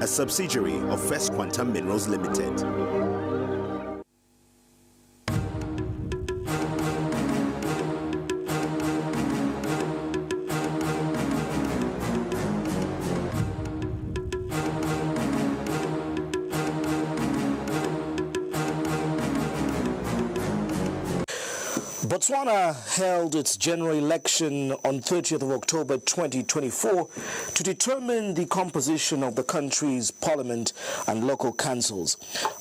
a subsidiary of First Quantum Minerals Limited. Botswana held its general election on 30th of October 2024 to determine the composition of the country's parliament and local councils.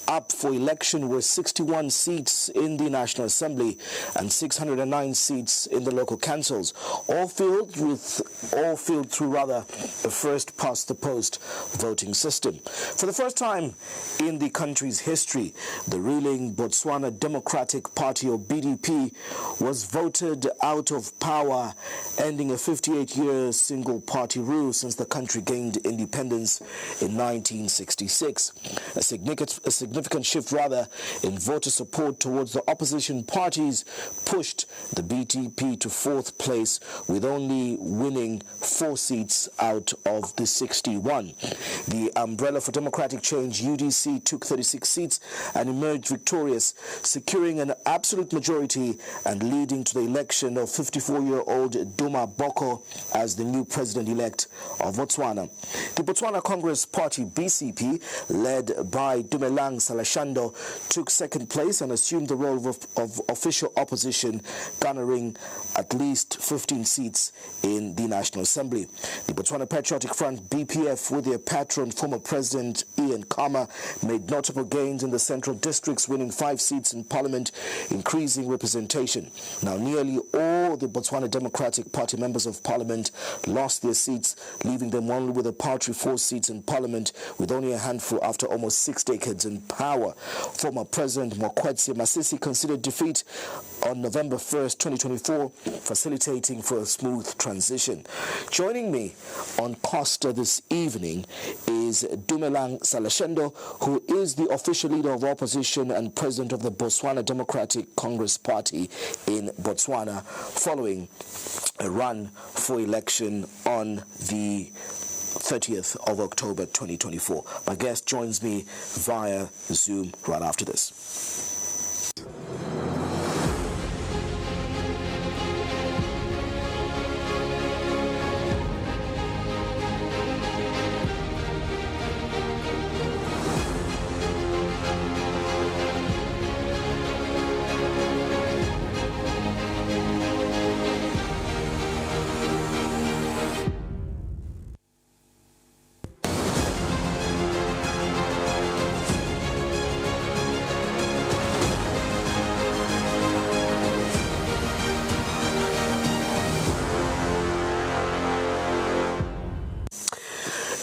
Up for election were 61 seats in the National Assembly and 609 seats in the local councils, all filled through a first-past-the-post voting system. For the first time in the country's history, the ruling Botswana Democratic Party, or BDP, was voted out of power, ending a 58-year single-party rule since the country gained independence in 1966. A significant shift, in voter support towards the opposition parties pushed the BDP to fourth place, with only winning 4 seats out of the 61. The Umbrella for Democratic Change, UDC, took 36 seats and emerged victorious, securing an absolute majority and leading to the election of 54-year-old Duma Boko as the new president-elect of Botswana. The Botswana Congress Party, BCP, led by Dumelang Saleshando, took second place and assumed the role of official opposition, garnering at least 15 seats in the National Assembly. The Botswana Patriotic Front, BPF, with their patron, former President Ian Khama, made notable gains in the central districts, winning 5 seats in parliament, increasing representation. Now, nearly all the Botswana Democratic Party members of parliament lost their seats, leaving them only with a paltry 4 seats in parliament, with only a handful after almost 6 decades in power. Former President Mokwetsi Masisi considered defeat on November 1st, 2024, facilitating for a smooth transition. Joining me on Costa this evening is Dumelang Saleshando, who is the official leader of opposition and president of the Botswana Democratic Congress Party in Botswana, following a run for election on the 30th of October 2024. My guest joins me via Zoom right after this.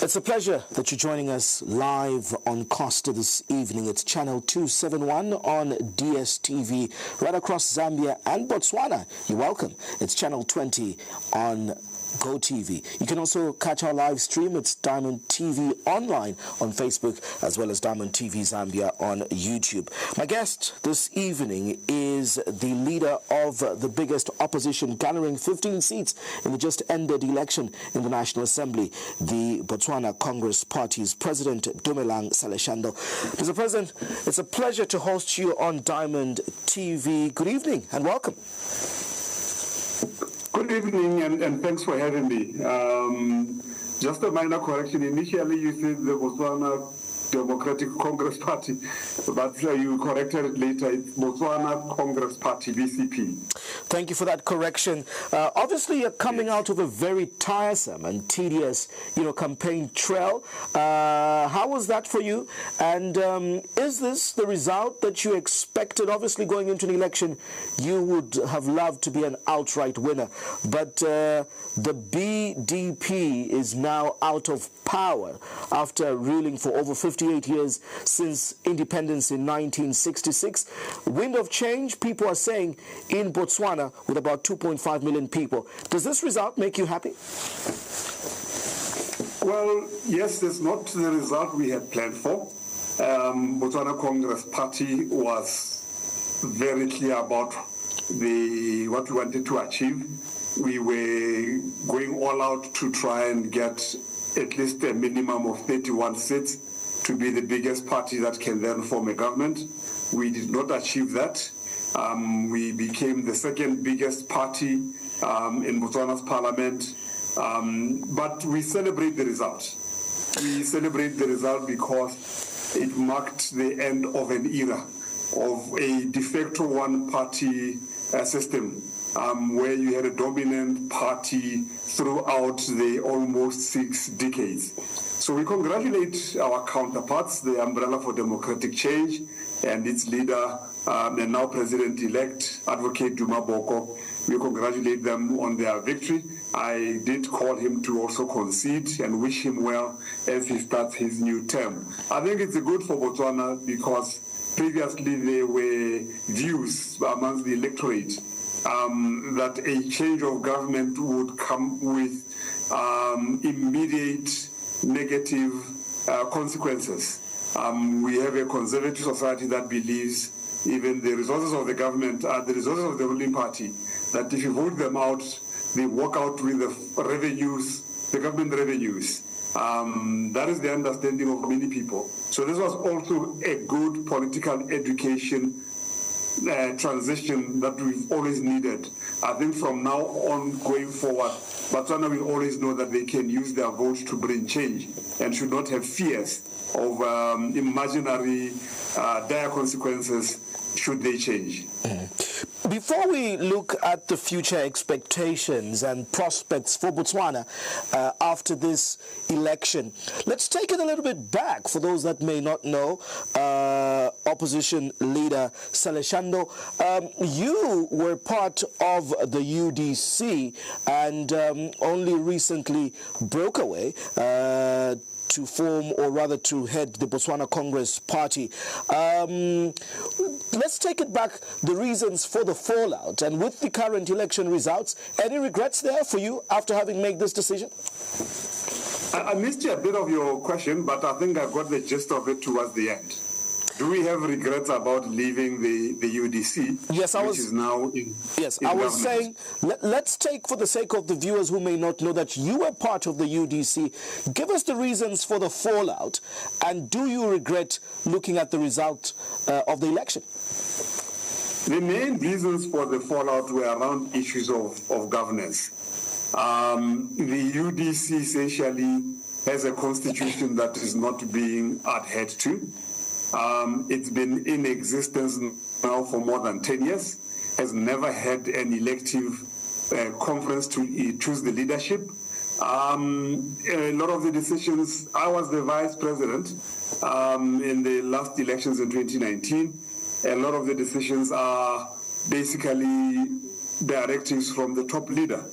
It's a pleasure that you're joining us live on Costa this evening. It's channel 271 on DSTV right across Zambia and Botswana. You're welcome. It's channel 20 on GoTV. You can also catch our live stream. It's Diamond TV Online on Facebook, as well as Diamond TV Zambia on YouTube. My guest this evening is the leader of the biggest opposition, garnering 15 seats in the just ended election in the National Assembly, the Botswana Congress Party's President Dumelang Saleshando. Mr. President, it's a pleasure to host you on Diamond TV. Good evening and welcome. Good evening, and thanks for having me. Just a minor correction. Initially, you said the Botswana Democratic Congress Party, but you corrected it later. It's Botswana Congress Party, BCP. Thank you for that correction. Obviously, you're coming out of a very tiresome and tedious, campaign trail. How was that for you? And is this the result that you expected? Obviously, going into an election, you would have loved to be an outright winner. But the BDP is now out of power after ruling for over 58 years since independence in 1966. Wind of change, people are saying, in Botswana with about 2.5 million people. Does this result make you happy? Well, yes, it's not the result we had planned for. Botswana Congress Party was very clear about what we wanted to achieve. We were going all out to try and get at least a minimum of 31 seats to be the biggest party that can then form a government. We did not achieve that. We became the second biggest party in Botswana's parliament, but we celebrate the result. We celebrate the result because it marked the end of an era of a de facto one-party system, where you had a dominant party throughout the almost 6 decades. So we congratulate our counterparts, the Umbrella for Democratic Change and its leader, and now President-elect, Advocate Duma Boko. We congratulate them on their victory. I did call him to also concede and wish him well as he starts his new term. I think it's good for Botswana because previously there were views amongst the electorate that a change of government would come with immediate negative consequences. We have a conservative society that believes even the resources of the government are the resources of the ruling party, that if you vote them out, they walk out with the revenues, the government revenues. That is the understanding of many people. So this was also a good political education transition that we've always needed. I think from now on going forward, Botswana will always know that they can use their vote to bring change and should not have fears of imaginary dire consequences should they change. Before we look at the future expectations and prospects for Botswana after this election, let's take it a little bit back for those that may not know. Opposition leader Saleshando, you were part of the UDC and only recently broke away to form, or rather to head, the Botswana Congress Party. Let's take it back, the reasons for the fallout, and with the current election results, any regrets there for you after having made this decision? I missed a bit of your question, but I think I got the gist of it towards the end. Do we have regrets about leaving the UDC? Yes, I was. Which is now in I was saying, let's take, for the sake of the viewers who may not know, that you were part of the UDC. Give us the reasons for the fallout, and do you regret looking at the result of the election? The main reasons for the fallout were around issues of governance. The UDC essentially has a constitution that is not being adhered to. It's been in existence now for more than 10 years, has never had an elective conference to choose the leadership. A lot of the decisions, I was the vice president in the last elections in 2019. A lot of the decisions are basically directives from the top leader.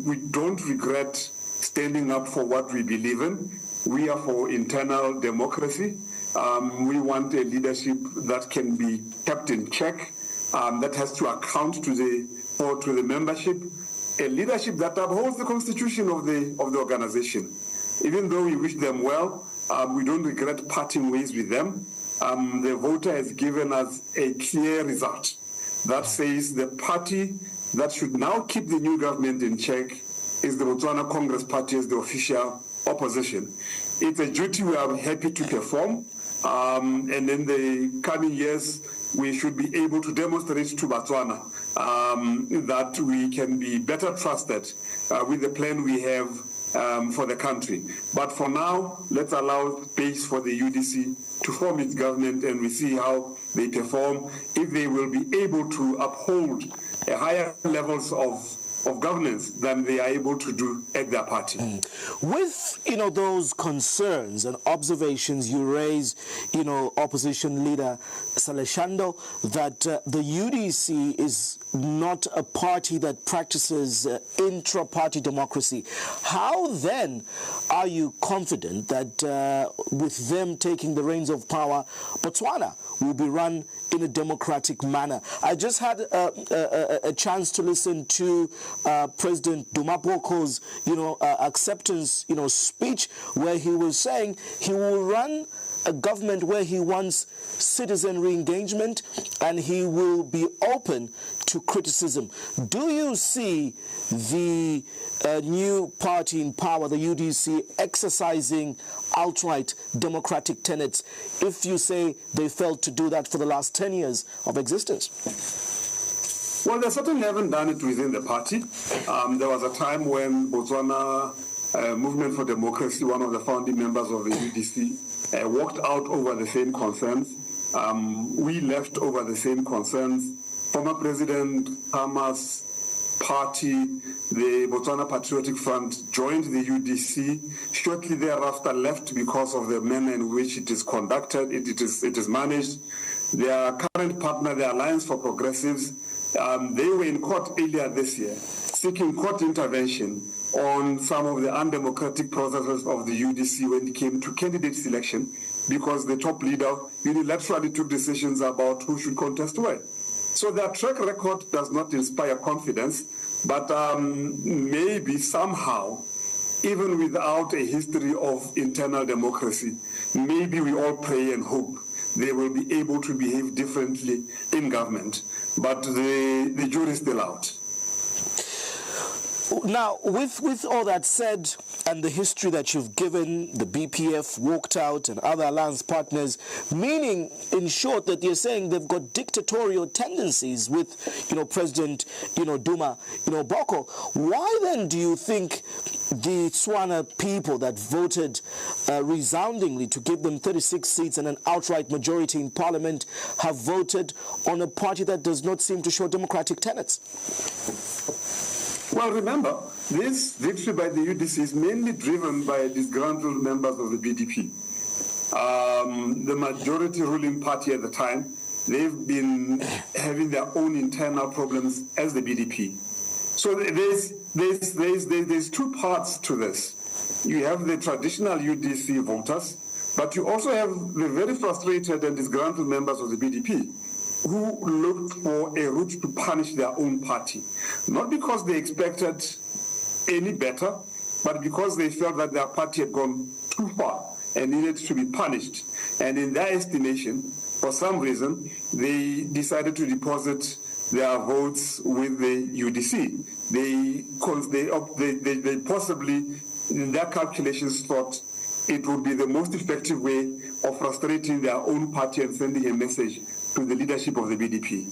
We don't regret standing up for what we believe in. We are for internal democracy. We want a leadership that can be kept in check, that has to account to the membership, a leadership that upholds the constitution of the organization. Even though we wish them well, we don't regret parting ways with them. The voter has given us a clear result that says the party that should now keep the new government in check is the Botswana Congress Party as the official opposition. It's a duty we are happy to perform. And in the coming years, we should be able to demonstrate to Botswana that we can be better trusted with the plan we have for the country. But for now, let's allow space for the UDC to form its government, and we see how they perform, if they will be able to uphold a higher levels of governance than they are able to do at their party. With, those concerns and observations you raise, opposition leader Saleshando, that the UDC is not a party that practices intra-party democracy, how then are you confident that with them taking the reins of power, Botswana will be run in a democratic manner? I just had a chance to listen to President Duma Boko's, acceptance, speech, where he was saying he will run a government where he wants citizenry engagement and he will be open to criticism. Do you see the new party in power, the UDC, exercising outright democratic tenets if you say they failed to do that for the last 10 years of existence? Well, they certainly haven't done it within the party. There was a time when Botswana Movement for Democracy, one of the founding members of the UDC, walked out over the same concerns. We left over the same concerns. Former President Hama's party, the Botswana Patriotic Front, joined the UDC. Shortly thereafter left because of the manner in which it is conducted, it is managed. Their current partner, the Alliance for Progressives, they were in court earlier this year, seeking court intervention on some of the undemocratic processes of the UDC when it came to candidate selection, because the top leader unilaterally took decisions about who should contest where. So their track record does not inspire confidence, but maybe somehow, even without a history of internal democracy, maybe we all pray and hope they will be able to behave differently in government. But the jury is still out. Now, with all that said, and the history that you've given, the BPF walked out and other alliance partners, meaning, in short, that you're saying they've got dictatorial tendencies with, President, Duma, Boko. Why then do you think the Tswana people that voted resoundingly to give them 36 seats and an outright majority in parliament have voted on a party that does not seem to show democratic tenets? Well, remember, this victory by the UDC is mainly driven by disgruntled members of the BDP. The majority ruling party at the time, they've been having their own internal problems as the BDP. So there's two parts to this. You have the traditional UDC voters, but you also have the very frustrated and disgruntled members of the BDP who looked for a route to punish their own party. Not because they expected any better, but because they felt that their party had gone too far and needed to be punished. And in their estimation, for some reason, they decided to deposit their votes with the UDC. They possibly, in their calculations, thought it would be the most effective way of frustrating their own party and sending a message to the leadership of the BDP.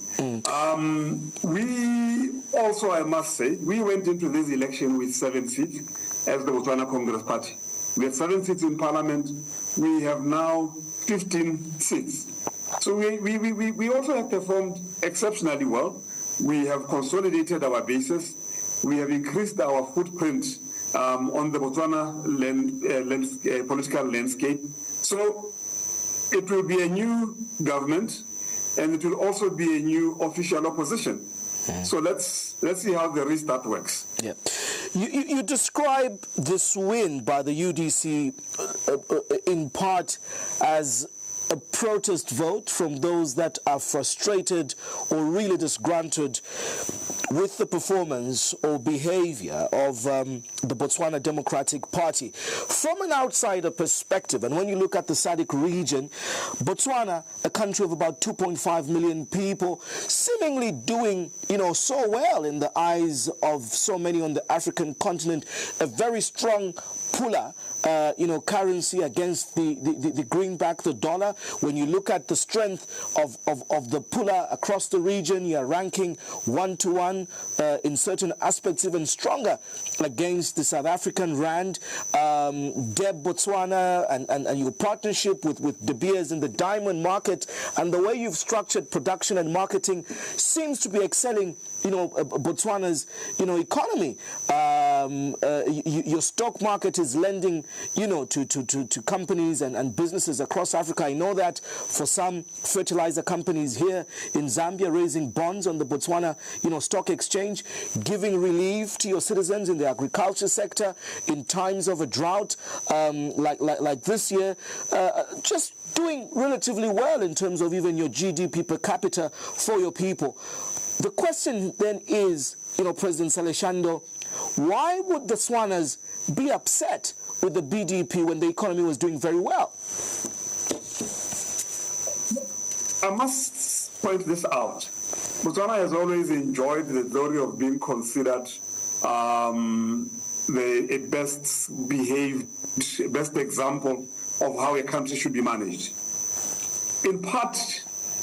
We also, I must say, we went into this election with 7 seats as the Botswana Congress Party. We had 7 seats in parliament. We have now 15 seats. So we also have performed exceptionally well. We have consolidated our bases. We have increased our footprint on the Botswana political landscape. So it will be a new government, and it will also be a new official opposition. So let's see how the restart works. Yeah, you describe this win by the UDC in part as a protest vote from those that are frustrated or really disgruntled with the performance or behavior of the Botswana Democratic Party. From an outsider perspective, and when you look at the SADC region, Botswana, a country of about 2.5 million people, seemingly doing, so well in the eyes of so many on the African continent, a very strong puller, currency against the greenback, the dollar. When you look at the strength of the puller across the region, you are ranking 1-to-1, in certain aspects even stronger against the South African rand. Deb Botswana and your partnership with De Beers in the diamond market, and the way you've structured production and marketing seems to be excelling Botswana's economy. Your stock market is lending to companies and businesses across Africa. I know that for some fertilizer companies here in Zambia, raising bonds on the Botswana stock exchange, giving relief to your citizens in the agriculture sector in times of a drought like this year, just doing relatively well in terms of even your GDP per capita for your people. The question then is, President Saleshando, why would the Tswanas be upset with the BDP when the economy was doing very well? I must point this out. Botswana has always enjoyed the glory of being considered the best behaved, best example of how a country should be managed. In part,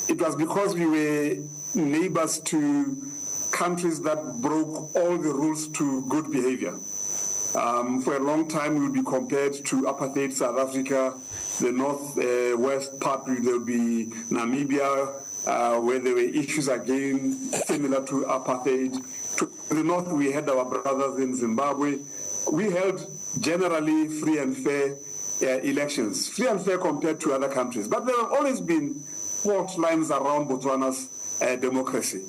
it was because we were neighbors to countries that broke all the rules to good behavior. For a long time, we would be compared to apartheid South Africa. The northwest part, there would be Namibia, where there were issues again similar to apartheid. To the north, we had our brothers in Zimbabwe. We held generally free and fair elections, free and fair compared to other countries. But there have always been fault lines around Botswana's democracy,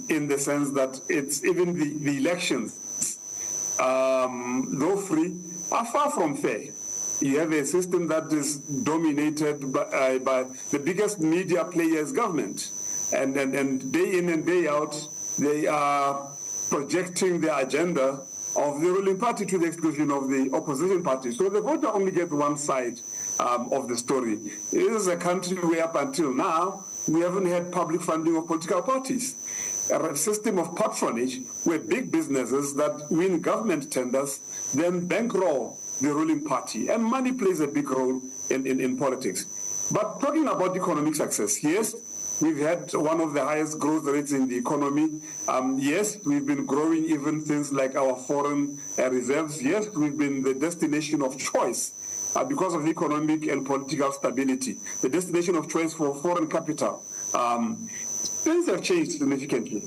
in the sense that it's even the elections, though free, are far from fair. You have a system that is dominated by the biggest media players, government, and day in and day out, they are projecting the agenda of the ruling party to the exclusion of the opposition party. So the voter only gets one side of the story. It is a country where up until now, we haven't had public funding of political parties. A system of patronage where big businesses that win government tenders then bankroll the ruling party. And money plays a big role in politics. But talking about economic success, yes, we've had one of the highest growth rates in the economy. Yes, we've been growing even things like our foreign reserves. Yes, we've been the destination of choice because of economic and political stability, the destination of choice for foreign capital. Things have changed significantly.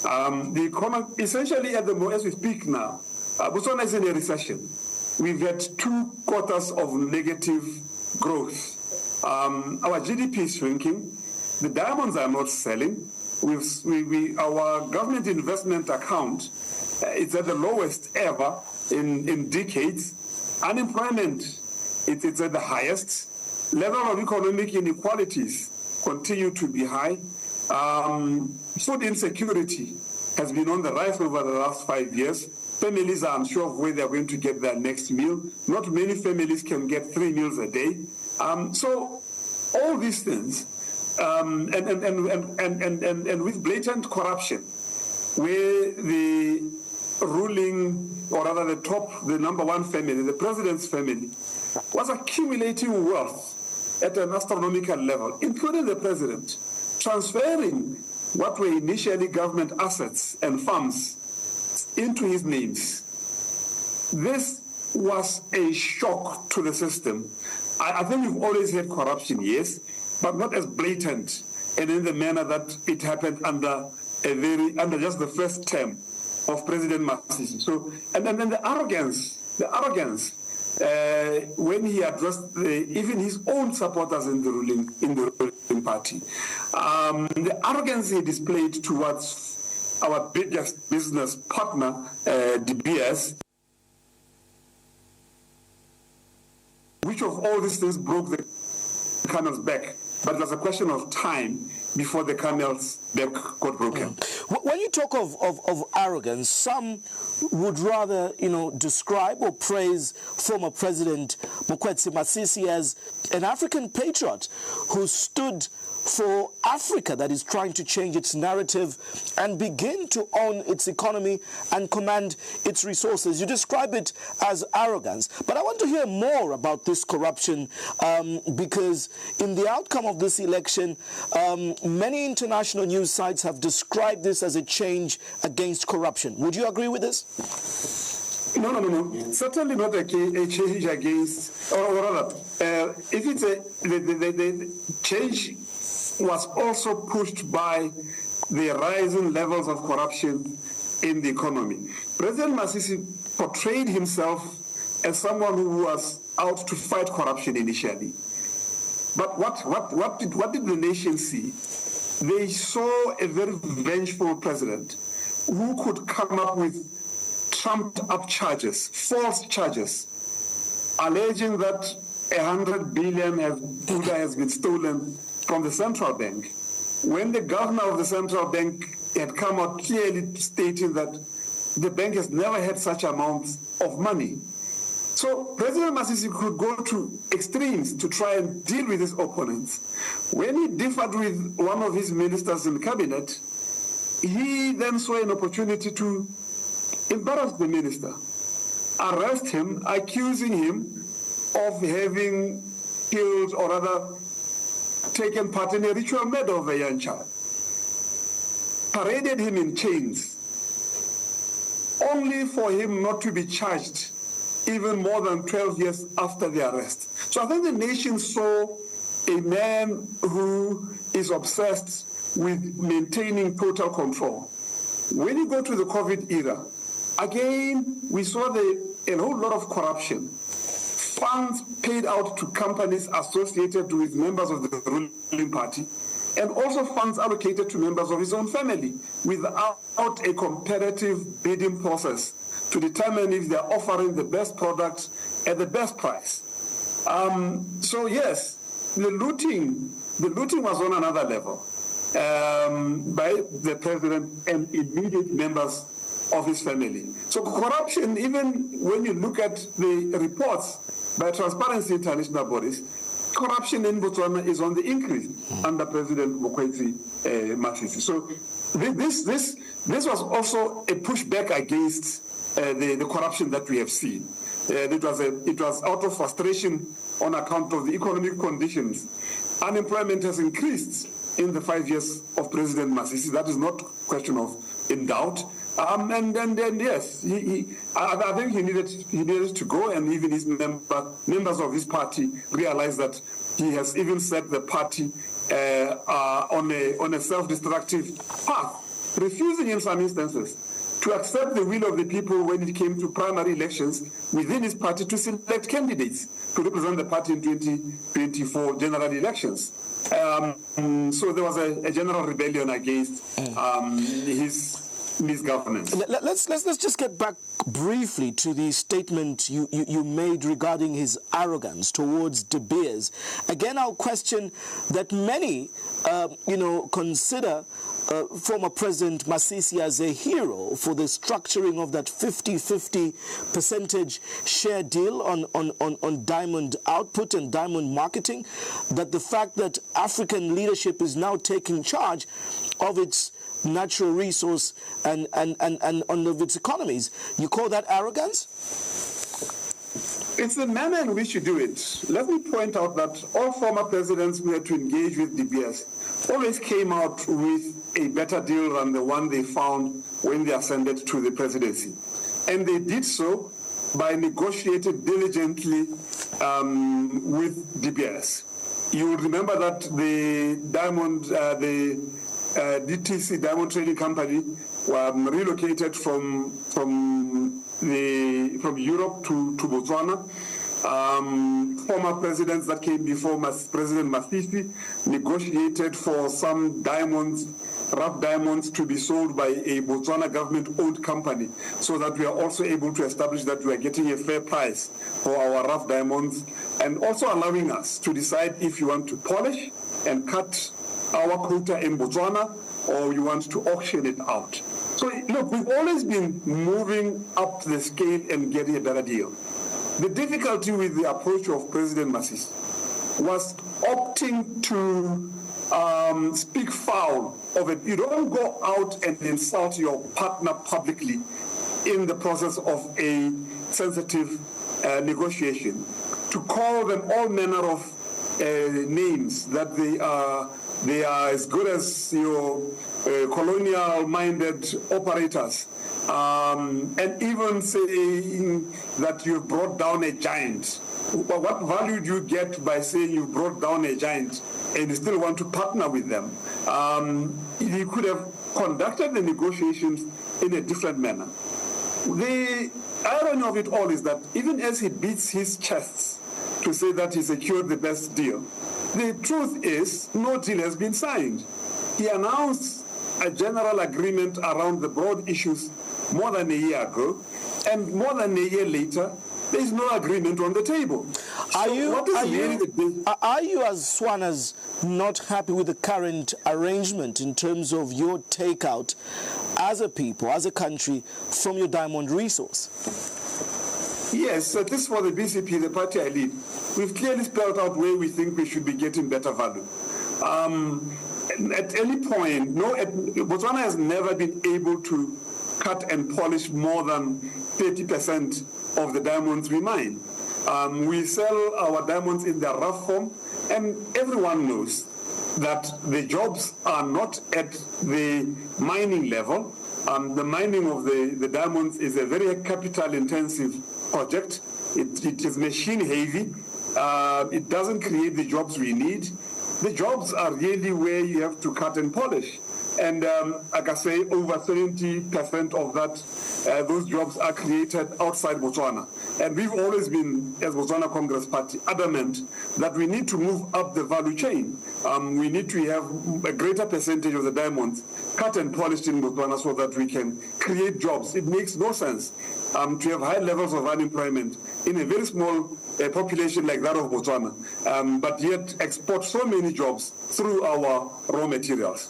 The economy, essentially, as we speak now, Botswana is in a recession. We've had 2 quarters of negative growth. Our GDP is shrinking. The diamonds are not selling. Our government investment account is at the lowest ever in decades. Unemployment, it's at the highest. Level of economic inequalities continue to be high. Food insecurity has been on the rise over the last 5 years. Families are unsure of where they're going to get their next meal. Not many families can get 3 meals a day. So all these things, and with blatant corruption, where the ruling, or rather the number one family, the president's family, was accumulating wealth at an astronomical level, including the president, transferring what were initially government assets and farms into his names. This was a shock to the system. I think we've always had corruption, yes, but not as blatant and in the manner that it happened under just the first term of President Masisi. So, and then the arrogance, when he addressed even his own supporters in the ruling party, the arrogance he displayed towards our biggest business partner, DBS, which of all these things broke the camel's back, but it was a question of time before the camel's back got broken. When you talk of arrogance, some would rather, describe or praise former President Mokgweetsi Masisi as an African patriot who stood for Africa that is trying to change its narrative and begin to own its economy and command its resources. You describe it as arrogance, but I want to hear more about this corruption because in the outcome of this election, many international news sites have described this as a change against corruption. Would you agree with this? No. Certainly not a change against, or rather, if it's the change was also pushed by the rising levels of corruption in the economy. President Masisi portrayed himself as someone who was out to fight corruption initially. But what did the nation see? They saw a very vengeful president who could come up with trumped-up charges, false charges, alleging that 100 billion has been stolen from the central bank, when the governor of the central bank had come out clearly stating that the bank has never had such amounts of money. So President Masisi could go to extremes to try and deal with his opponents. When he differed with one of his ministers in the cabinet, he then saw an opportunity to embarrass the minister, arrest him, accusing him of having killed or rather taken part in a ritual murder of a young child. Paraded him in chains, only for him not to be charged even more than 12 years after the arrest. So I think the nation saw a man who is obsessed with maintaining total control. When you go to the COVID era, again, we saw a whole lot of corruption. Funds paid out to companies associated with members of the ruling party, and also funds allocated to members of his own family without a competitive bidding process to determine if they're offering the best product at the best price. So yes, the looting was on another level by the president and immediate members of his family. So corruption, even when you look at the reports by Transparency International bodies, corruption in Botswana is on the increase under President Mokwetsi Masisi. So this was also a pushback against the corruption that we have seen. It was out of frustration on account of the economic conditions. Unemployment has increased in the 5 years of President Masisi. That is not a question of in doubt. And yes, I think he needed to go, and even his members of his party realized that he has even set the party on a self-destructive path, refusing in some instances to accept the will of the people when it came to primary elections within his party to select candidates to represent the party in 2024 general elections. So there was a general rebellion against his misgovernance. Let's just get back briefly to the statement you made regarding his arrogance towards De Beers. Again, I'll question that many, consider former President Masisi as a hero for the structuring of that 50-50 percentage share deal on diamond output and diamond marketing, that the fact that African leadership is now taking charge of its natural resource and of its economies. You call that arrogance? It's the manner in which you do it. Let me point out that all former presidents who had to engage with De Beers always came out with a better deal than the one they found when they ascended to the presidency. And they did so by negotiating diligently with De Beers. You will remember that the DTC, Diamond Trading Company, relocated from Europe to Botswana. Former presidents that came before President Masisi negotiated for some diamonds, rough diamonds, to be sold by a Botswana government-owned company, so that we are also able to establish that we are getting a fair price for our rough diamonds, and also allowing us to decide if you want to polish and cut our quota in Botswana, or you want to auction it out. So look, we've always been moving up the scale and getting a better deal. The difficulty with the approach of President Masisi was opting to speak foul of it. You don't go out and insult your partner publicly in the process of a sensitive negotiation, to call them all manner of names, that they are as good as your colonial-minded operators, and even saying that you've brought down a giant. What value do you get by saying you brought down a giant and you still want to partner with them? He could have conducted the negotiations in a different manner. The irony of it all is that even as he beats his chest to say that he secured the best deal, the truth is no deal has been signed. He announced a general agreement around the broad issues more than a year ago, and more than a year later, there is no agreement on the table. Are you as Swanas not happy with the current arrangement in terms of your takeout as a people, as a country, from your diamond resource? Yes, at least for the BCP, the party I lead, we've clearly spelled out where we think we should be getting better value. At any point, Botswana has never been able to cut and polish more than 30% of the diamonds we mine. We sell our diamonds in their rough form, and everyone knows that the jobs are not at the mining level. The mining of the diamonds is a very capital-intensive project. It is machine-heavy. It doesn't create the jobs we need. The jobs are really where you have to cut and polish. And like I say, over 70% of that, those jobs are created outside Botswana. And we've always been, as Botswana Congress Party, adamant that we need to move up the value chain. We need to have a greater percentage of the diamonds cut and polished in Botswana so that we can create jobs. It makes no sense to have high levels of unemployment in a very small population like that of Botswana, but yet export so many jobs through our raw materials.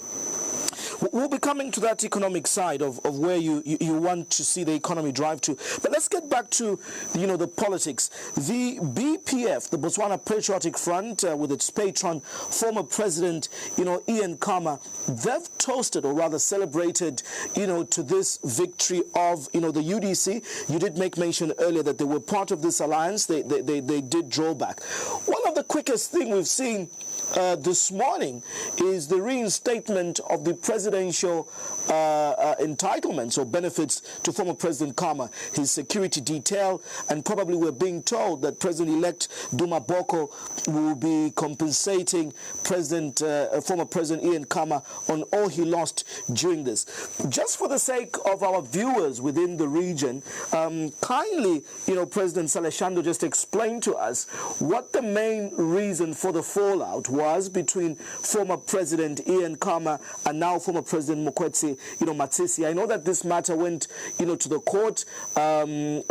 We'll be coming to that economic side of where you want to see the economy drive to. But let's get back to, the politics. The BPF, the Botswana Patriotic Front, with its patron, former President, Ian Khama, they've toasted, or rather celebrated, to this victory of, the UDC. You did make mention earlier that they were part of this alliance. They did draw back. One of the quickest thing we've seen this morning is the reinstatement of the presidential entitlements or benefits to former President Khama, his security detail, and probably we're being told that President-elect Duma Boko will be compensating former President Ian Khama on all he lost during this. Just for the sake of our viewers within the region, kindly, President Saleshando just explained to us what the main reason for the fallout was between former President Ian Khama and now former President Mokwetsi, Matsisi. I know that this matter went, to the court, and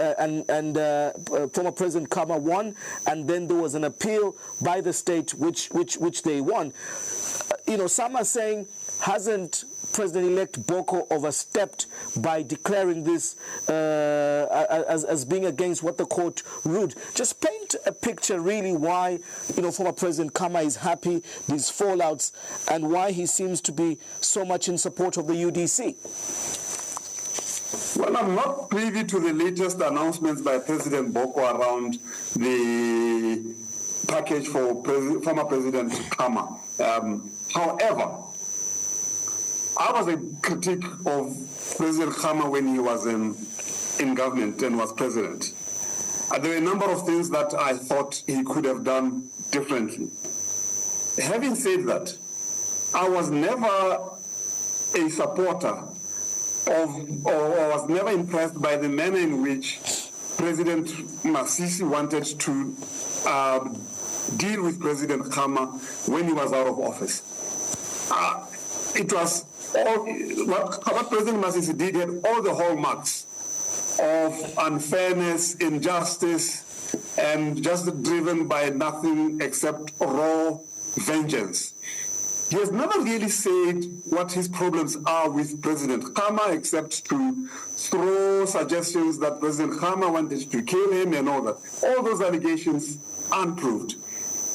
former President Khama won, and then there was an appeal by the state which they won. Some are saying, hasn't President-elect Boko overstepped by declaring this as being against what the court ruled? Just paint a picture really why, former President Khama is happy, these fallouts, and why he seems to be so much in support of the UDC. Well, I'm not privy to the latest announcements by President Boko around the package for former President Khama. However, I was a critic of President Khama when he was in government and was president. There were a number of things that I thought he could have done differently. Having said that, I was never a supporter of, or was never impressed by the manner in which President Masisi wanted to deal with President Khama when he was out of office. It was what President Masisi did had all the hallmarks of unfairness, injustice, and just driven by nothing except raw vengeance. He has never really said what his problems are with President Khama, except to throw suggestions that President Khama wanted to kill him and all that. All those allegations unproved.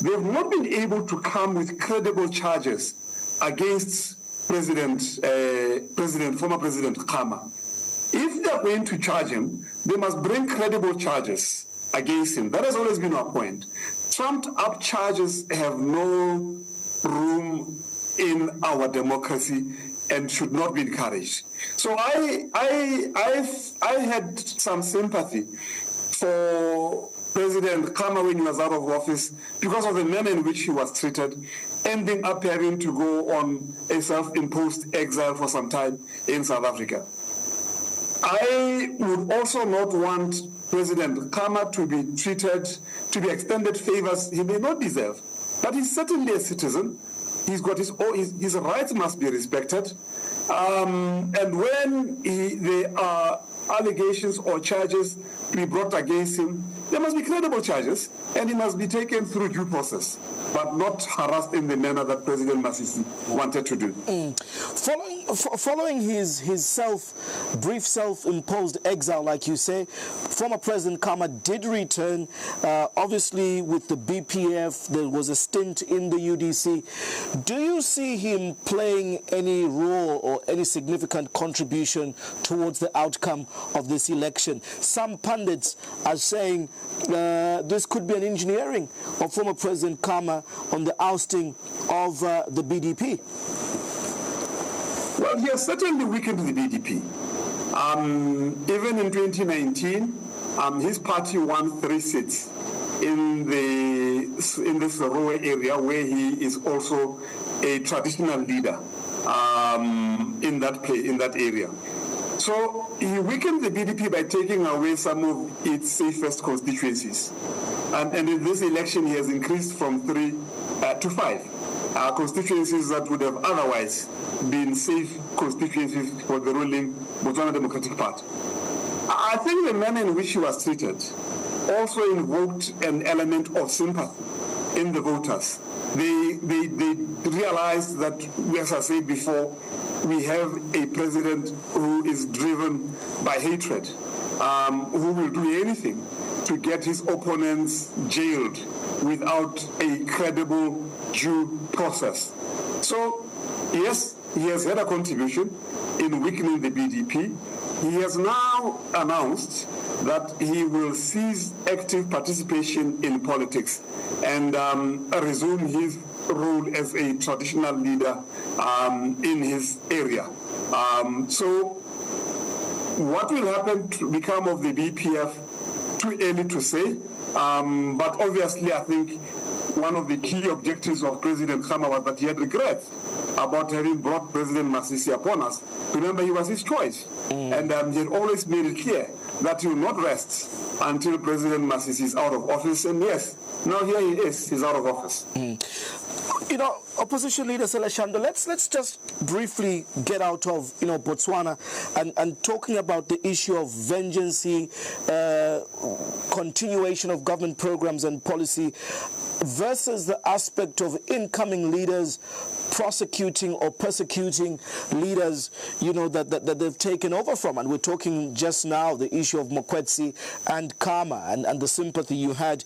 They have not been able to come with credible charges against former President Khama. If they are going to charge him, they must bring credible charges against him. That has always been our point. Trumped-up charges have no room in our democracy and should not be encouraged. So I had some sympathy for President Khama when he was out of office because of the manner in which he was treated, ending up having to go on a self-imposed exile for some time in South Africa. I would also not want President Khama to be extended favors he may not deserve. But he's certainly a citizen. He's got his rights must be respected. And when there are allegations or charges to be brought against him, there must be credible charges, and he must be taken through due process, but not harassed in the manner that President Masisi wanted to do. Following his brief self-imposed exile, like you say, former President Khama did return, obviously with the BPF. There was a stint in the UDC. Do you see him playing any role or any significant contribution towards the outcome of this election? Some pundits are saying this could be an engineering of former President Khama on the ousting of the BDP. Well, he has certainly weakened the BDP. Even in 2019, his party won 3 seats in the Sorowe area, where he is also a traditional leader in that area. So he weakened the BDP by taking away some of its safest constituencies. And in this election, he has increased from 3 to 5 constituencies that would have otherwise been safe constituencies for the ruling Botswana Democratic Party. I think the manner in which he was treated also invoked an element of sympathy in the voters. They realized that, as I said before, we have a president who is driven by hatred, who will do anything to get his opponents jailed without a credible due process. So, yes, he has had a contribution in weakening the BDP. He has now announced that he will cease active participation in politics and resume his role as a traditional leader in his area. So what will happen to become of the BPF, too early to say, but obviously I think one of the key objectives of President Khama was that he had regrets about having brought President Masisi upon us. Remember, he was his choice. And he had always made it clear that he will not rest until President Masisi is out of office. And yes, now here he is, he's out of office. You know, Opposition Leader Saleshando, let's just briefly get out of, Botswana and talking about the issue of vengeance, continuation of government programs and policy versus the aspect of incoming leaders prosecuting or persecuting leaders, that they've taken over from. And we're talking just now the issue of Mokwetsi and Khama and the sympathy you had.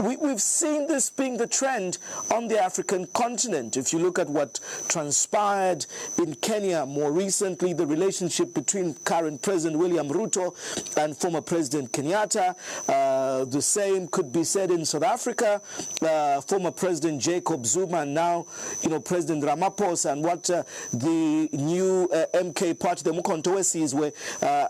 We've seen this being the trend on the African continent. If you look at what transpired in Kenya more recently, the relationship between current President William Ruto and former President Kenyatta, the same could be said in South Africa, former President Jacob Zuma and now, President Ramaphosa, and what the new MK party, the Mukontowesis, were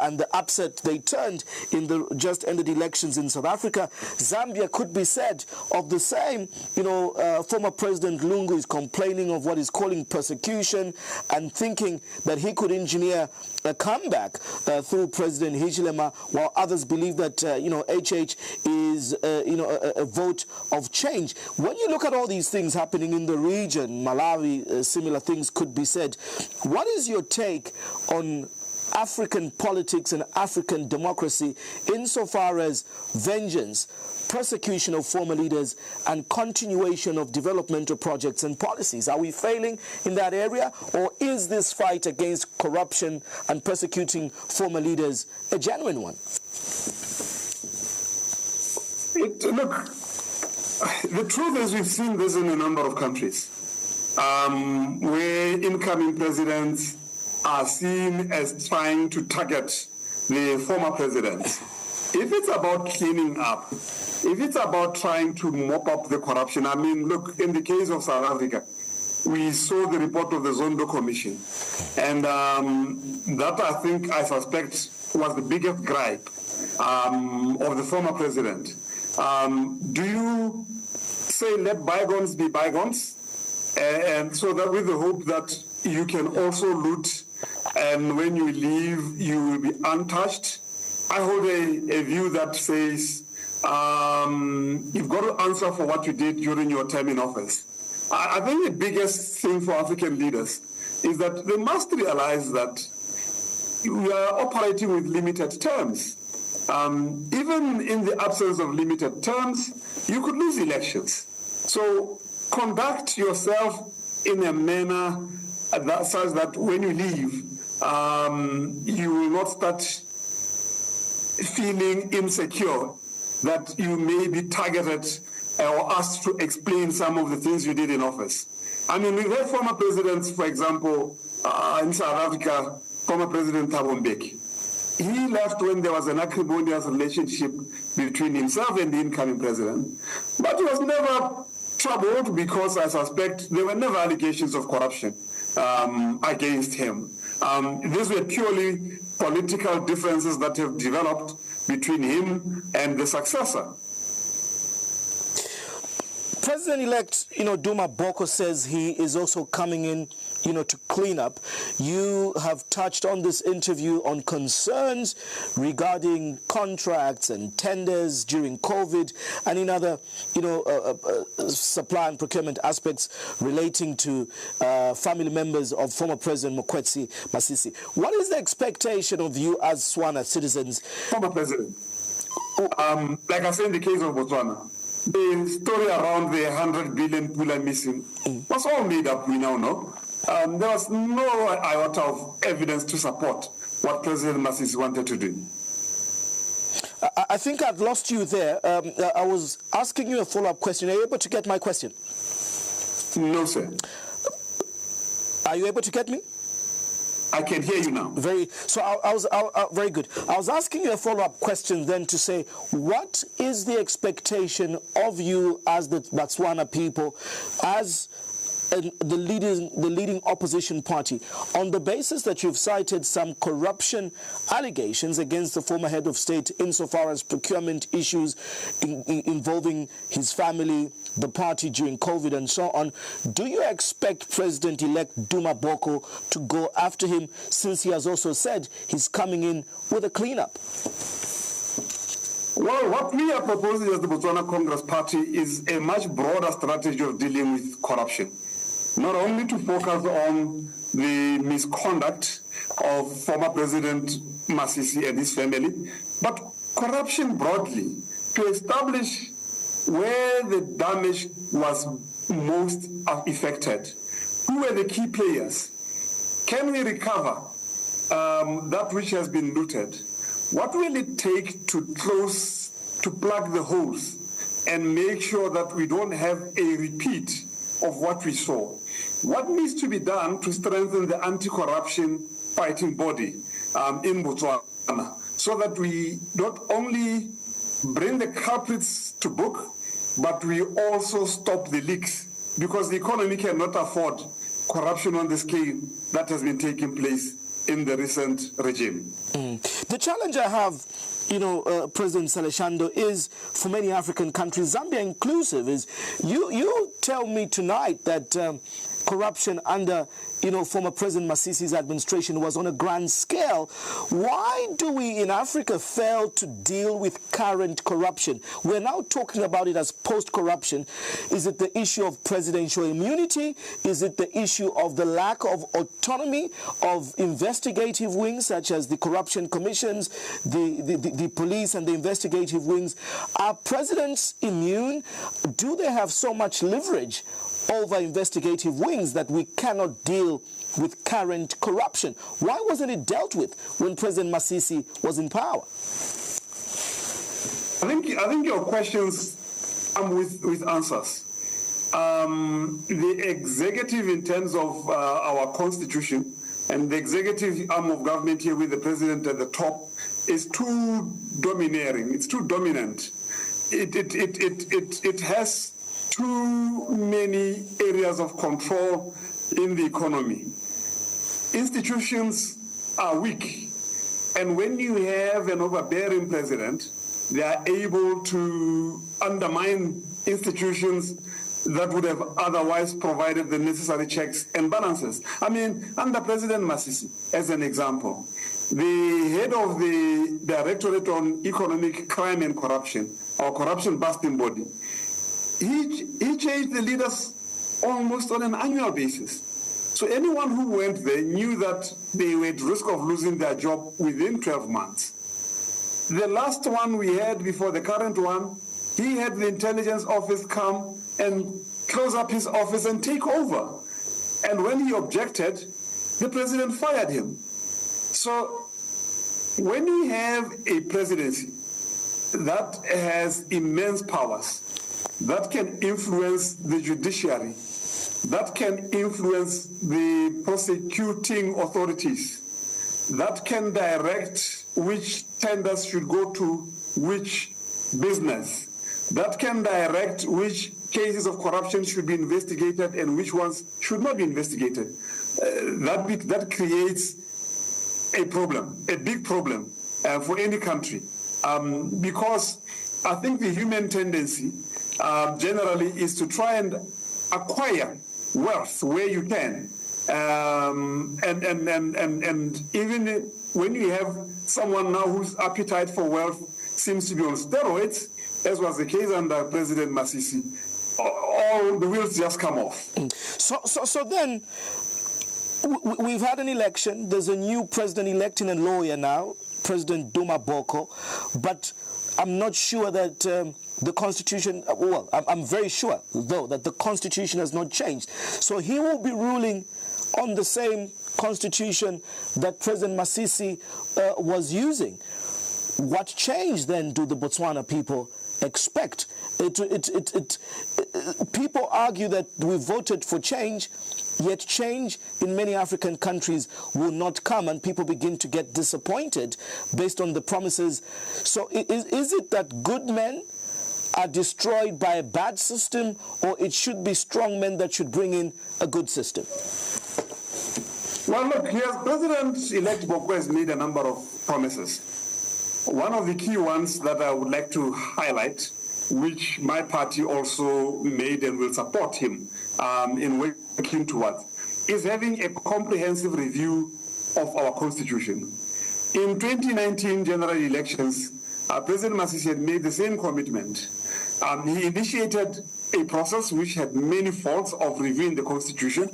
and the upset they turned in the just ended elections in South Africa. Zambia could be said of the same. Former President Lungu is complaining of what he's calling persecution and thinking that he could engineer a comeback through President Hichilema, while others believe that HH is a vote of change. When you look at all these things happening in the region, Malawi, similar things could be said. What is your take on African politics and African democracy insofar as vengeance, persecution of former leaders, and continuation of developmental projects and policies? Are we failing in that area, or is this fight against corruption and persecuting former leaders a genuine one? Look, the truth is we've seen this in a number of countries, where incoming presidents are seen as trying to target the former presidents. If it's about cleaning up, if it's about trying to mop up the corruption, look, in the case of South Africa, we saw the report of the Zondo Commission, and that I suspect was the biggest gripe of the former president. Do you say let bygones be bygones, and so that with the hope that you can also loot, and when you leave you will be untouched? I hold a view that says you've got to answer for what you did during your term in office. I think the biggest thing for African leaders is that they must realize that we are operating with limited terms. Even in the absence of limited terms, you could lose elections. So conduct yourself in a manner such that when you leave, you will not start feeling insecure that you may be targeted or asked to explain some of the things you did in office. I mean, we've had former presidents, for example, in South Africa, former President Thabo Mbeki. He left when there was an acrimonious relationship between himself and the incoming president. But he was never troubled because I suspect there were never allegations of corruption against him. These were purely political differences that have developed between him and the successor. President-elect, Duma Boko says he is also coming in, to clean up. You have touched on this interview on concerns regarding contracts and tenders during COVID and in other, supply and procurement aspects relating to family members of former President Mokgweetsi Masisi. What is the expectation of you as Botswana citizens? Former President, like I said in the case of Botswana, the story around the 100 billion pula missing was all made up, we now know. There was no iota of evidence to support what President Masisi wanted to do. I think I've lost you there. I was asking you a follow-up question. Are you able to get my question? No, sir. Are you able to get me? I can hear you now. Very good. I was asking you a follow-up question then to say, what is the expectation of you as the Botswana people, as the leading opposition party, on the basis that you've cited some corruption allegations against the former head of state insofar as procurement issues involving his family, the party during COVID and so on. Do you expect President-elect Duma Boko to go after him, since he has also said he's coming in with a cleanup? Well, what we are proposing as the Botswana Congress Party is a much broader strategy of dealing with corruption. Not only to focus on the misconduct of former President Masisi and his family, but corruption broadly, to establish where the damage was most affected. Who were the key players? Can we recover that which has been looted? What will it take to plug the holes and make sure that we don't have a repeat of what we saw? What needs to be done to strengthen the anti-corruption fighting body in Botswana, so that we not only bring the culprits to book, but we also stop the leaks, because the economy cannot afford corruption on the scale that has been taking place in the recent regime. The challenge I have, President Saleshando, is for many African countries, Zambia inclusive, is you tell me tonight that corruption under former President Masisi's administration was on a grand scale. Why do we in Africa fail to deal with current corruption? We're now talking about it as post-corruption. Is it the issue of presidential immunity? Is it the issue of the lack of autonomy of investigative wings, such as the corruption commissions, the police and the investigative wings? Are presidents immune? Do they have so much leverage over investigative wings that we cannot deal with current corruption? Why wasn't it dealt with when President Masisi was in power? I think your questions come with answers. The executive, in terms of our constitution, and the executive arm of government here with the president at the top, is too domineering. It's too dominant. It has too many areas of control in the economy. Institutions are weak, and when you have an overbearing president, they are able to undermine institutions that would have otherwise provided the necessary checks and balances. I mean, under President Masisi, as an example, the head of the Directorate on Economic Crime and Corruption, our corruption busting body, he changed the leaders almost on an annual basis. So anyone who went there knew that they were at risk of losing their job within 12 months. The last one we had before the current one, he had the intelligence office come and close up his office and take over. And when he objected, the president fired him. So when you have a presidency that has immense powers, that can influence the judiciary, that can influence the prosecuting authorities, that can direct which tenders should go to which business, that can direct which cases of corruption should be investigated and which ones should not be investigated. That creates a problem, a big problem for any country, because I think the human tendency generally is to try and acquire wealth where you can, and even when you have someone now whose appetite for wealth seems to be on steroids, as was the case under President Masisi, all the wheels just come off. So then, we've had an election. There's a new president-elect and a lawyer now, President Duma Boko, but I'm not sure that the Constitution, well, I'm very sure, though, that the Constitution has not changed. So he will be ruling on the same Constitution that President Masisi was using. What change, then, do the Botswana people expect? People argue that we voted for change, yet change in many African countries will not come, and people begin to get disappointed based on the promises. So is it that good men are destroyed by a bad system, or it should be strong men that should bring in a good system? Well, look, yes, President-elect Boko has made a number of promises. One of the key ones that I would like to highlight, which my party also made and will support him in working towards, is having a comprehensive review of our Constitution. In 2019 general elections, President Masisi had made the same commitment. He initiated a process which had many faults of reviewing the Constitution,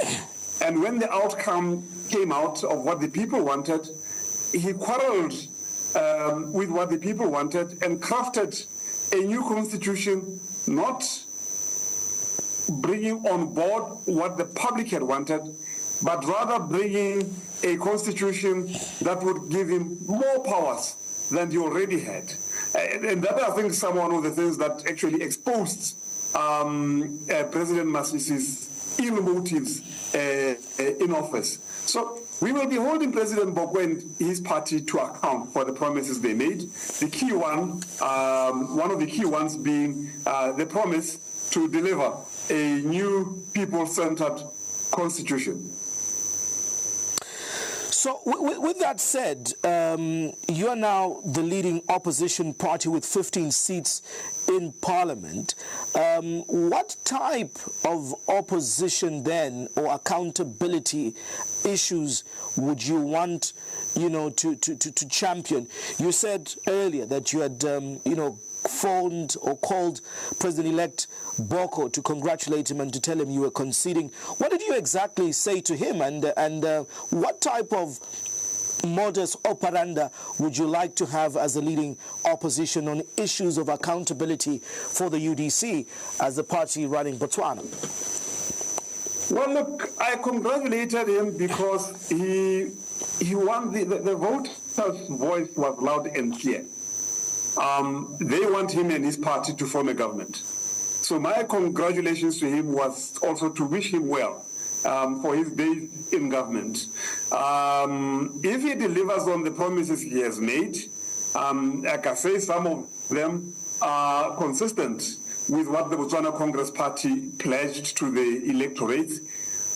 and when the outcome came out of what the people wanted, he quarreled with what the people wanted and crafted a new constitution, not bringing on board what the public had wanted, but rather bringing a constitution that would give him more powers than he already had. And that, I think, is one of the things that actually exposed President Masisi's ill motives in office. So we will be holding President Boko and his party to account for the promises they made. The key one of the key ones being the promise to deliver a new people-centered constitution. So with that said, you are now the leading opposition party with 15 seats in Parliament. What type of opposition then, or accountability issues would you want, to champion? You said earlier that you had, phoned or called President-elect Boko to congratulate him and to tell him you were conceding. What did you exactly say to him, and what type of modus operandi would you like to have as a leading opposition on issues of accountability for the UDC as the party running Botswana? Well, look, I congratulated him because he won the voters' voice was loud and clear. They want him and his party to form a government. So my congratulations to him was also to wish him well for his days in government. If he delivers on the promises he has made, like I say, some of them are consistent with what the Botswana Congress Party pledged to the electorate.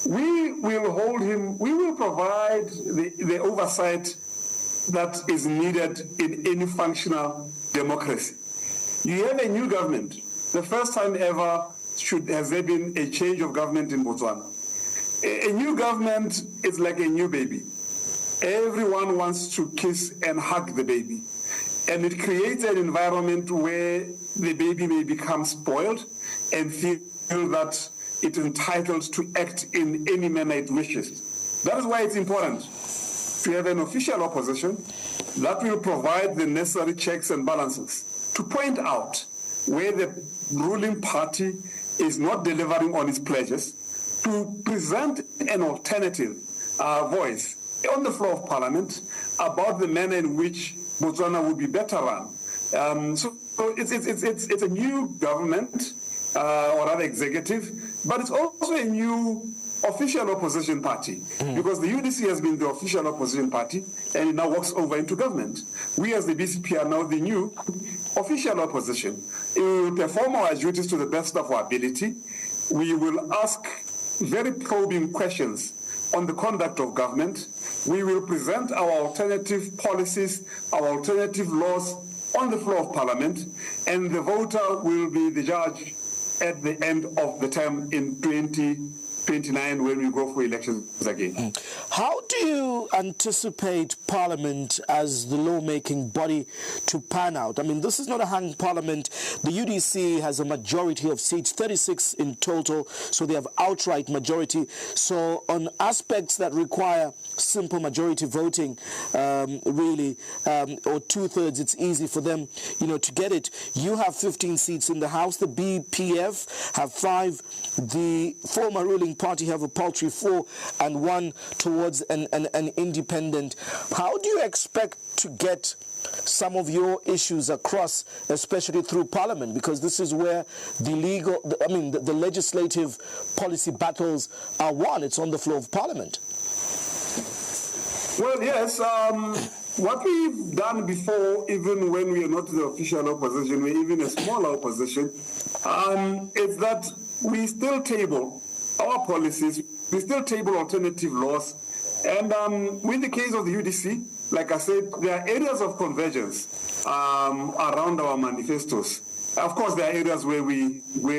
We will hold him, we will provide the oversight that is needed in any functional democracy. You have a new government. The first time ever has there been a change of government in Botswana. A new government is like a new baby. Everyone wants to kiss and hug the baby. And it creates an environment where the baby may become spoiled and feel that it's entitled to act in any manner it wishes. That is why it's important to have an official opposition that will provide the necessary checks and balances to point out where the ruling party is not delivering on its pledges, to present an alternative voice on the floor of Parliament about the manner in which Botswana would be better run. So it's a new government, or rather executive, but it's also a new official opposition party, because the UDC has been the official opposition party and it now walks over into government. We as the BCP are now the new official opposition. We will perform our duties to the best of our ability. We will ask very probing questions on the conduct of government. We will present our alternative policies, our alternative laws on the floor of Parliament, and the voter will be the judge at the end of the term in 2029 when we go for elections again. How do you anticipate Parliament as the lawmaking body to pan out? I mean, this is not a hung Parliament. The UDC has a majority of seats, 36 in total, so they have outright majority. So on aspects that require simple majority voting, or two-thirds, it's easy for them, to get it. You have 15 seats in the House. The BPF have 5. The former ruling party have a paltry 4 and 1 towards an independent. How do you expect to get some of your issues across, especially through Parliament? Because this is where the legislative policy battles are won. It's on the floor of Parliament. Well, yes. What we've done before, even when we are not the official opposition, we're even a smaller opposition, is that we still table our policies, we still table alternative laws, and with the case of the UDC, like I said, there are areas of convergence around our manifestos. Of course, there are areas where we differ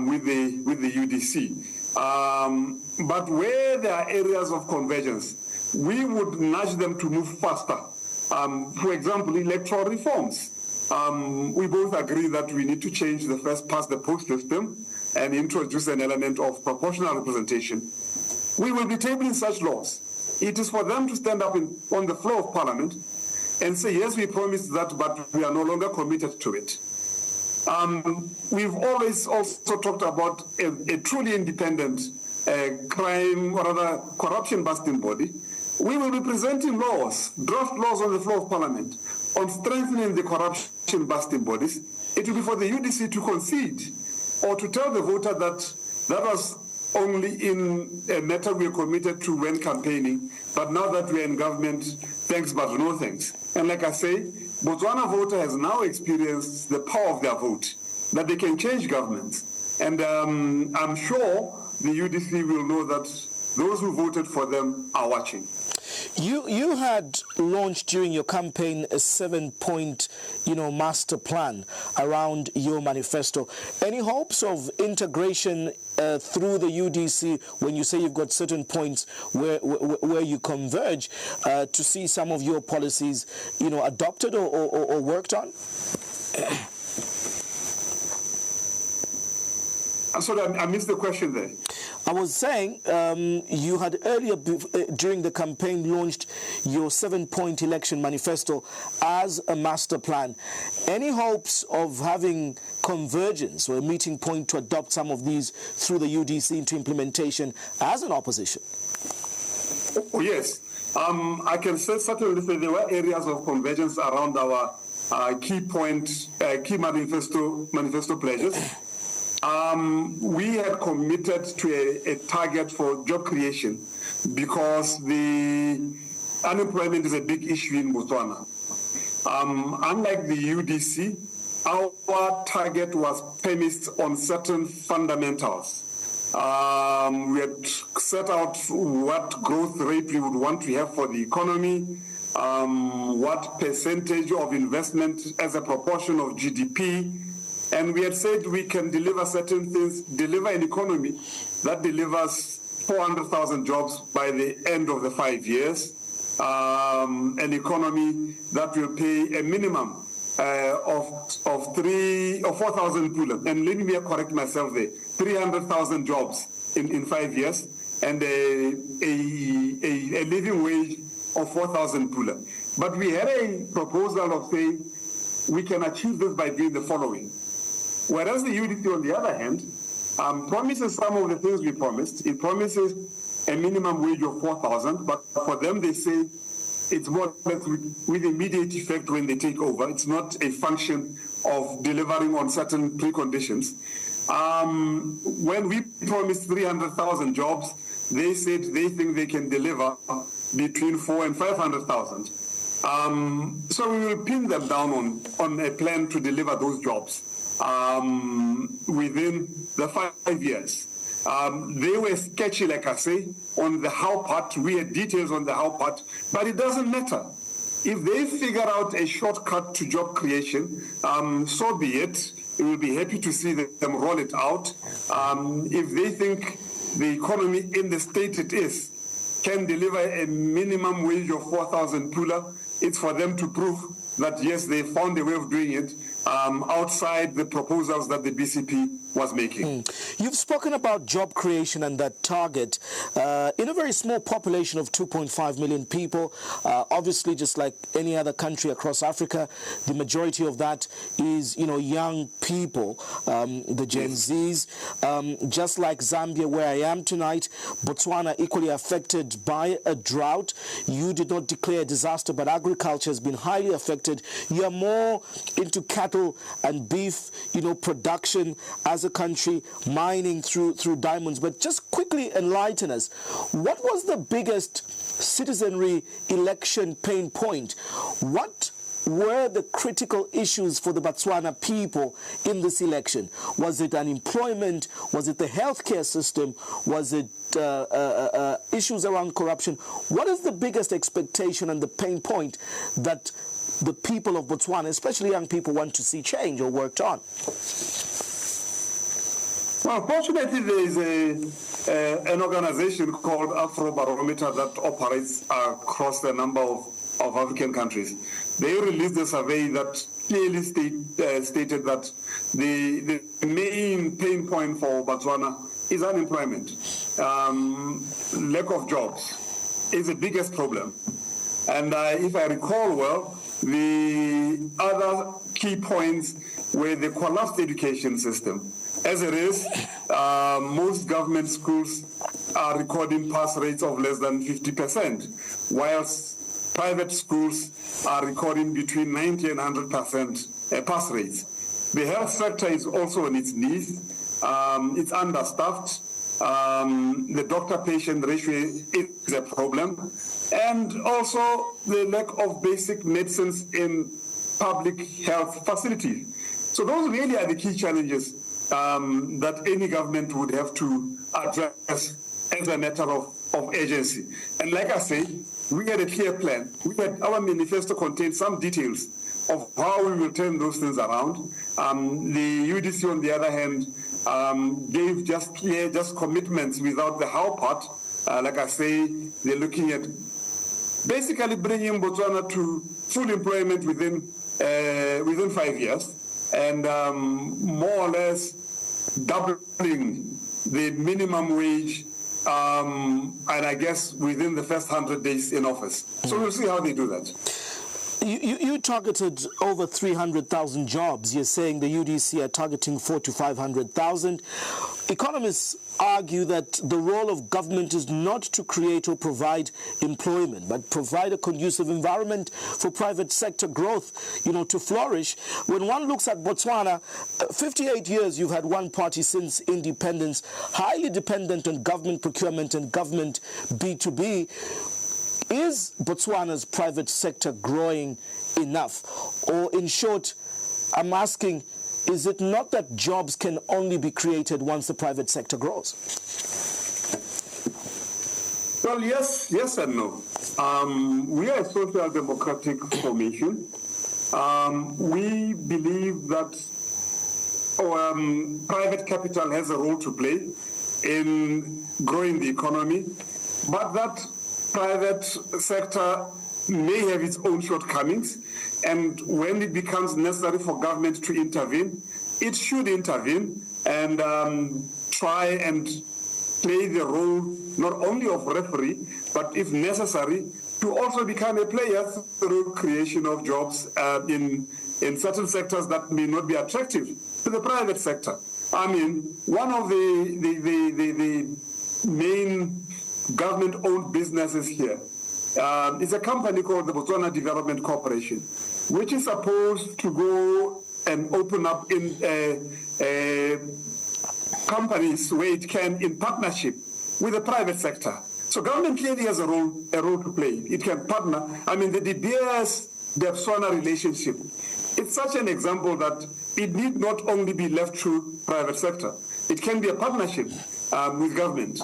with the UDC, but where there are areas of convergence, we would nudge them to move faster. For example, electoral reforms. We both agree that we need to change the first past the post system and introduce an element of proportional representation. We will be tabling such laws. It is for them to stand up on the floor of Parliament and say, yes, we promised that, but we are no longer committed to it. We've always also talked about a truly independent crime or rather corruption-busting body. We will be presenting laws, draft laws on the floor of Parliament on strengthening the corruption-busting bodies. It will be for the UDC to concede or to tell the voter that that was only in a matter we are committed to when campaigning, but now that we are in government, thanks but no thanks. And like I say, Botswana voter has now experienced the power of their vote, that they can change governments. And I'm sure the UDC will know that those who voted for them are watching. You had launched during your campaign a 7-point, master plan around your manifesto. Any hopes of integration through the UDC when you say you've got certain points where you converge to see some of your policies, adopted or worked on? I'm sorry, I missed the question there. I was saying you had earlier during the campaign launched your 7-point election manifesto as a master plan. Any hopes of having convergence or a meeting point to adopt some of these through the UDC into implementation as an opposition? Oh, yes. I can certainly say there were areas of convergence around our key manifesto pledges. We had committed to a target for job creation because the unemployment is a big issue in Botswana. Unlike the UDC, our target was premised on certain fundamentals. We had set out what growth rate we would want to have for the economy, what percentage of investment as a proportion of GDP, and we had said we can deliver certain things, deliver an economy that delivers 400,000 jobs by the end of the 5 years, an economy that will pay a minimum of 3 or 4,000 pula. And let me correct myself there, 300,000 jobs in 5 years, and a living wage of 4,000 pula. But we had a proposal of saying we can achieve this by doing the following. Whereas the UDC, on the other hand, promises some of the things we promised. It promises a minimum wage of 4,000, but for them they say it's more or less with immediate effect when they take over. It's not a function of delivering on certain preconditions. When we promised 300,000 jobs, they said they think they can deliver between 400,000 and 500,000. So we will pin them down on a plan to deliver those jobs within the 5 years. They were sketchy, like I say, on the how part. We had details on the how part, but it doesn't matter. If they figure out a shortcut to job creation, so be it. We will be happy to see them roll it out. If they think the economy in the state it is can deliver a minimum wage of 4,000 pula, it's for them to prove that, yes, they found a way of doing it outside the proposals that the BCP was making. You've spoken about job creation and that target in a very small population of 2.5 million people. Obviously, just like any other country across Africa, the majority of that is, young people, the Gen Zs. Just like Zambia, where I am tonight, Botswana equally affected by a drought. You did not declare a disaster, but agriculture has been highly affected. You are more into cattle and beef, production as a country, mining through diamonds. But just quickly enlighten us, what was the biggest citizenry election pain point? What were the critical issues for the Botswana people in this election? Was it unemployment? Was it the healthcare system? Was it issues around corruption? What is the biggest expectation and the pain point that the people of Botswana, especially young people, want to see change or worked on? Well, fortunately, there is an organization called Afrobarometer that operates across a number of African countries. They released a survey that clearly stated that the main pain point for Botswana is unemployment. Lack of jobs is the biggest problem. And if I recall well, the other key points were the collapsed education system. As it is, most government schools are recording pass rates of less than 50%, whilst private schools are recording between 90 and 100% pass rates. The health sector is also on its knees. It's understaffed. The doctor-patient ratio is a problem. And also the lack of basic medicines in public health facilities. So those really are the key challenges that any government would have to address as a matter of urgency. And like I say, we had a clear plan. Our manifesto contained some details of how we will turn those things around. The UDC, on the other hand, gave just commitments without the how part. Like I say, they're looking at basically bringing Botswana to full employment within 5 years, and more or less doubling the minimum wage, and I guess within the first 100 days in office. So we'll see how they do that. You targeted over 300,000 jobs. You're saying the UDC are targeting 400,000 to 500,000. Economists argue that the role of government is not to create or provide employment, but provide a conducive environment for private sector growth, to flourish. When one looks at Botswana, 58 years you've had one party since independence, highly dependent on government procurement and government B2B. Is Botswana's private sector growing enough? Or in short, I'm asking, is it not that jobs can only be created once the private sector grows? Well, yes and no. We are a social democratic formation. We believe that private capital has a role to play in growing the economy, but that private sector may have its own shortcomings, and when it becomes necessary for government to intervene, it should intervene and try and play the role not only of referee, but if necessary, to also become a player through creation of jobs in certain sectors that may not be attractive to the private sector. I mean, one of the main government-owned businesses here is a company called the Botswana Development Corporation, which is supposed to go and open up in companies where it can in partnership with the private sector. So government clearly has a role to play. It can partner. I mean, the De Beers-Botswana relationship, it's such an example that it need not only be left to private sector. It can be a partnership with government.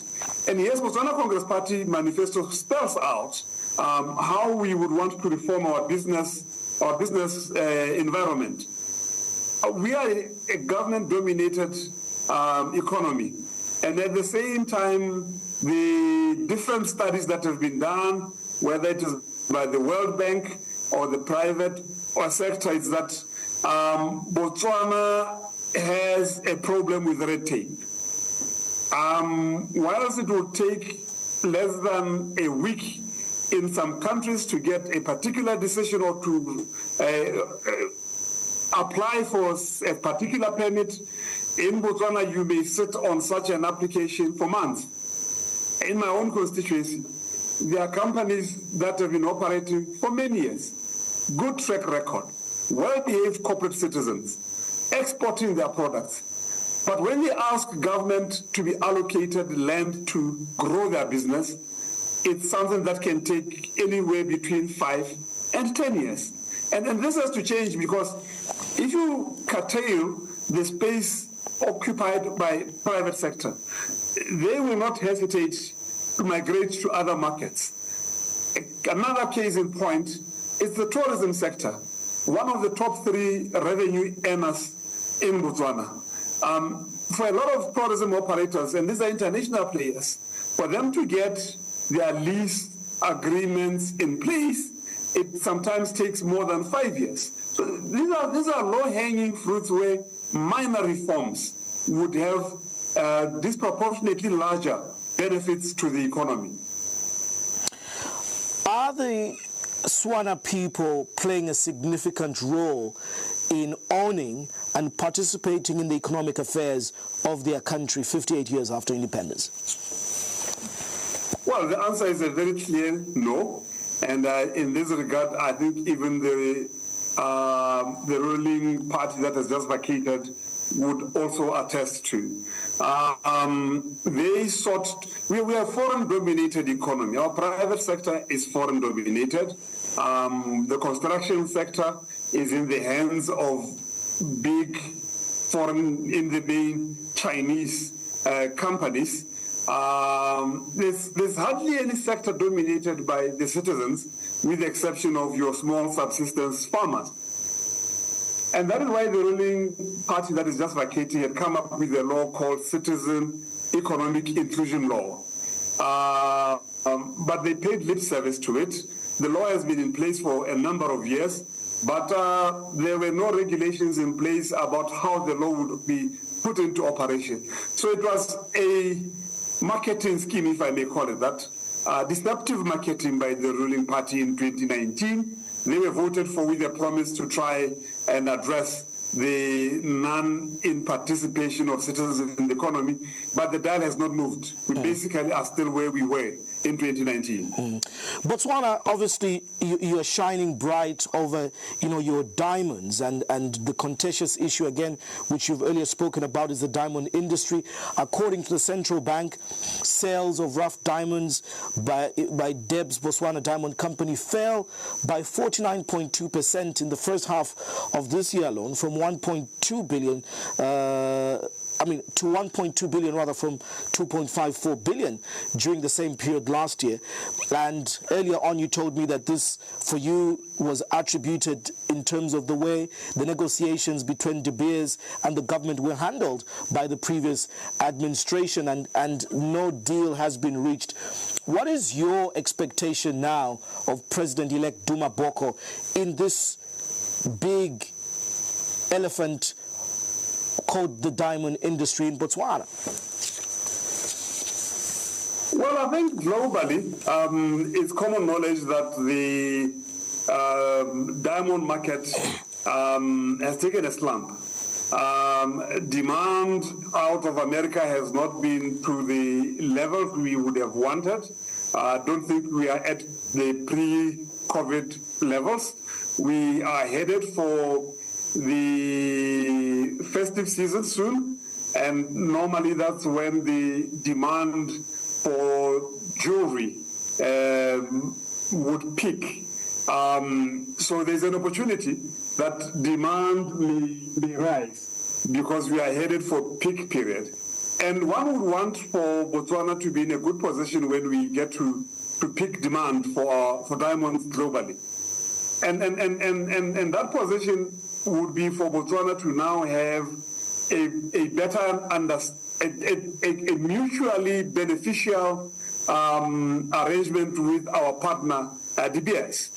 And yes, Botswana Congress Party manifesto spells out how we would want to reform our business environment. We are a government-dominated economy, and at the same time, the different studies that have been done, whether it is by the World Bank or the private sector, is that Botswana has a problem with red tape. Whilst it will take less than a week in some countries to get a particular decision or to apply for a particular permit, in Botswana you may sit on such an application for months. In my own constituency, there are companies that have been operating for many years, good track record, well-behaved corporate citizens, exporting their products. But when they ask government to be allocated land to grow their business, it's something that can take anywhere between 5 and 10 years. And this has to change, because if you curtail the space occupied by private sector, they will not hesitate to migrate to other markets. Another case in point is the tourism sector, one of the top 3 revenue earners in Botswana. For a lot of tourism operators, and these are international players, for them to get their lease agreements in place, it sometimes takes more than 5 years. So these are low-hanging fruits where minor reforms would have disproportionately larger benefits to the economy. Are the Swana people playing a significant role in owning and participating in the economic affairs of their country 58 years after independence? Well, the answer is a very clear no. And in this regard, I think even the ruling party that has just vacated would also attest to. They sought, we are a foreign-dominated economy. Our private sector is foreign-dominated. The construction sector is in the hands of big foreign, in the main Chinese companies. There's hardly any sector dominated by the citizens, with the exception of your small subsistence farmers. And that is why the ruling party that is just vacating had come up with a law called Citizen Economic Inclusion Law. But they paid lip service to it. The law has been in place for a number of years, but there were no regulations in place about how the law would be put into operation. So it was a marketing scheme, if I may call it that, deceptive marketing by the ruling party in 2019. They were voted for with a promise to try and address the non-participation of citizens in the economy, but the dial has not moved. We basically are still where we were in 2019. Botswana, obviously, you are shining bright over, your diamonds, and the contentious issue again, which you've earlier spoken about, is the diamond industry. According to the central bank, sales of rough diamonds by Debs Botswana Diamond Company fell by 49.2% in the first half of this year alone, from 1.2 billion to 1.2 billion rather from 2.54 billion during the same period last year. And earlier on you told me that this for you was attributed in terms of the way the negotiations between De Beers and the government were handled by the previous administration, and no deal has been reached. What is your expectation now of President-elect Duma Boko in this big elephant called the diamond industry in Botswana? Well, I think globally, it's common knowledge that the diamond market has taken a slump. Demand out of America has not been to the level we would have wanted. I don't think we are at the pre-COVID levels. We are headed for the festive season soon, and normally that's when the demand for jewelry would peak. So there's an opportunity that demand may rise because we are headed for peak period. And one would want for Botswana to be in a good position when we get to peak demand for diamonds globally. And that position would be for Botswana to now have a better a mutually beneficial arrangement with our partner, DBS.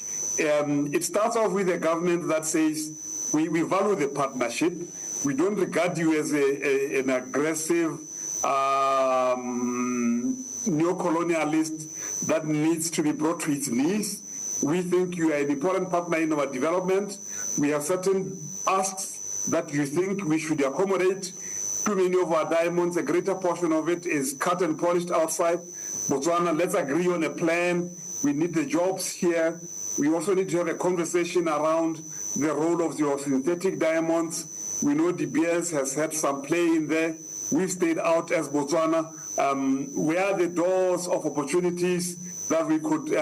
It starts off with a government that says we value the partnership. We don't regard you as an aggressive neo-colonialist that needs to be brought to its knees. We think you are an important partner in our development. We have certain asks that you think we should accommodate. Too many of our diamonds, a greater portion of it is cut and polished outside. Botswana, let's agree on a plan. We need the jobs here. We also need to have a conversation around the role of your synthetic diamonds. We know DBS has had some play in there. We've stayed out as Botswana. Where are the doors of opportunities that we could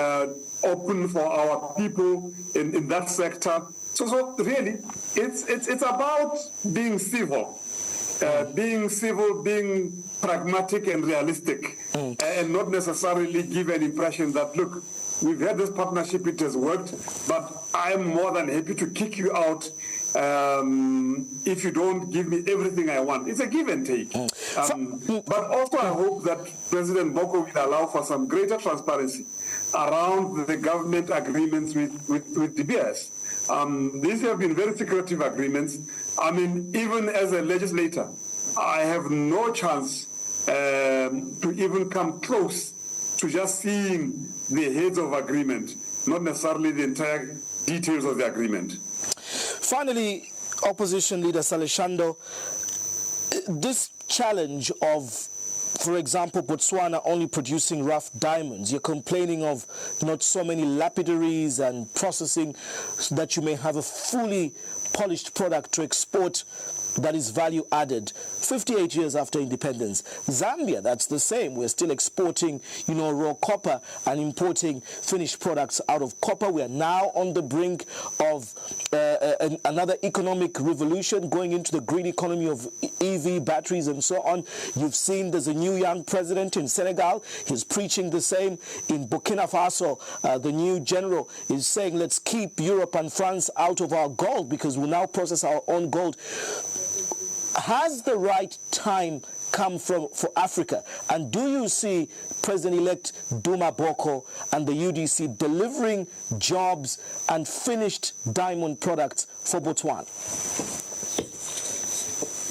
open for our people in that sector? So really, it's about being civil. Being pragmatic and realistic, and not necessarily give an impression that, look, we've had this partnership, it has worked, but I'm more than happy to kick you out if you don't give me everything I want. It's a give and take. But also I hope that President Boko will allow for some greater transparency around the government agreements with DBS. These have been very secretive agreements. I mean, even as a legislator, I have no chance to even come close to just seeing the heads of agreement, not necessarily the entire details of the agreement. Finally, Opposition Leader Saleshando, this challenge of, for example, Botswana only producing rough diamonds, you're complaining of not so many lapidaries and processing so that you may have a fully polished product to export that is value added 58 years after independence. Zambia, that's the same. We're still exporting, raw copper and importing finished products out of copper. We are now on the brink of another economic revolution, going into the green economy of EV batteries and so on. You've seen there's a new young president in Senegal. He's preaching the same. In Burkina Faso, the new general is saying, let's keep Europe and France out of our gold because we'll now process our own gold. Has the right time come for Africa? And do you see President-elect Duma Boko and the UDC delivering jobs and finished diamond products for Botswana?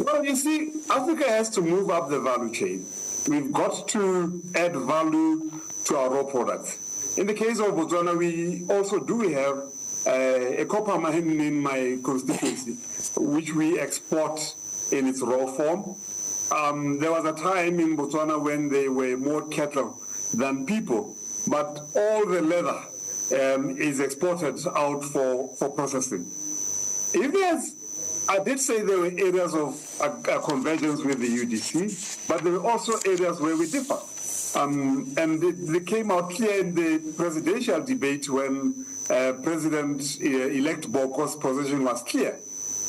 Well, you see, Africa has to move up the value chain. We've got to add value to our raw products. In the case of Botswana, we also do have a copper mine in my constituency, which we export in its raw form. There was a time in Botswana when there were more cattle than people, but all the leather is exported out for processing. I did say there were areas of convergence with the UDC, but there were also areas where we differ. And they came out clear in the presidential debate when President-elect Boko's position was clear,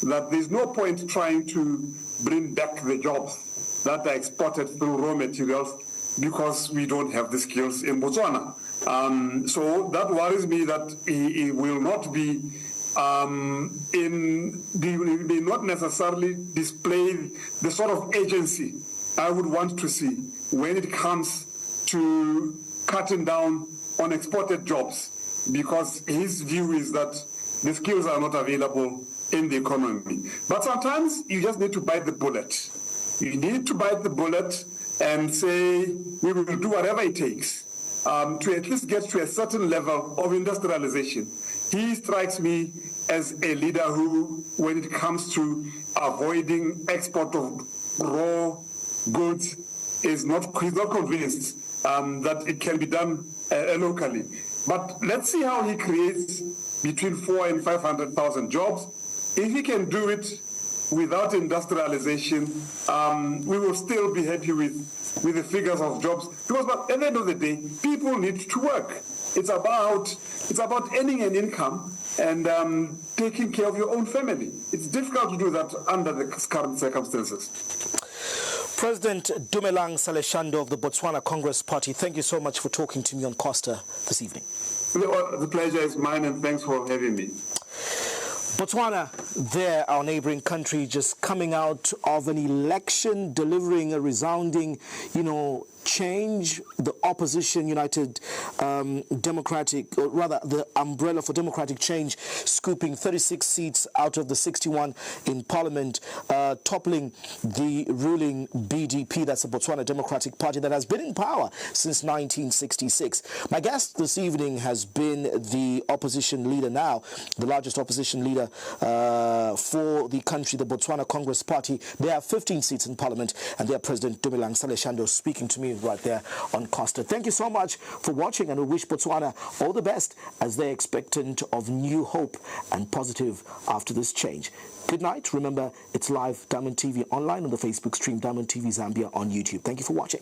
that there's no point trying to bring back the jobs that are exported through raw materials because we don't have the skills in Botswana. So that worries me that he will not be may not necessarily display the sort of agency I would want to see when it comes to cutting down on exported jobs, because his view is that the skills are not available in the economy. But sometimes you just need to bite the bullet. You need to bite the bullet and say we will do whatever it takes to at least get to a certain level of industrialization. He strikes me as a leader who, when it comes to avoiding export of raw goods, he's not convinced that it can be done locally. But let's see how he creates between 400,000 and 500,000 jobs. If he can do it without industrialization, we will still be happy with the figures of jobs. Because at the end of the day, people need to work. It's about earning an income and taking care of your own family. It's difficult to do that under the current circumstances. President Dumelang Saleshando of the Botswana Congress Party, thank you so much for talking to me on Costa this evening. The pleasure is mine, and thanks for having me. Botswana, there, our neighboring country, just coming out of an election, delivering a resounding, change. The opposition, United Democratic, or rather the Umbrella for Democratic Change, scooping 36 seats out of the 61 in Parliament, toppling the ruling BDP, that's the Botswana Democratic Party, that has been in power since 1966. My guest this evening has been the opposition leader now, the largest opposition leader for the country, the Botswana Congress Party. They have 15 seats in Parliament, and their President Dumelang Saleshando speaking to me right there on Costa. Thank you so much for watching, and we wish Botswana all the best as they're expectant of new hope and positive after this change. Good night. Remember, it's live Diamond TV online on the Facebook stream, Diamond TV Zambia on YouTube. Thank you for watching.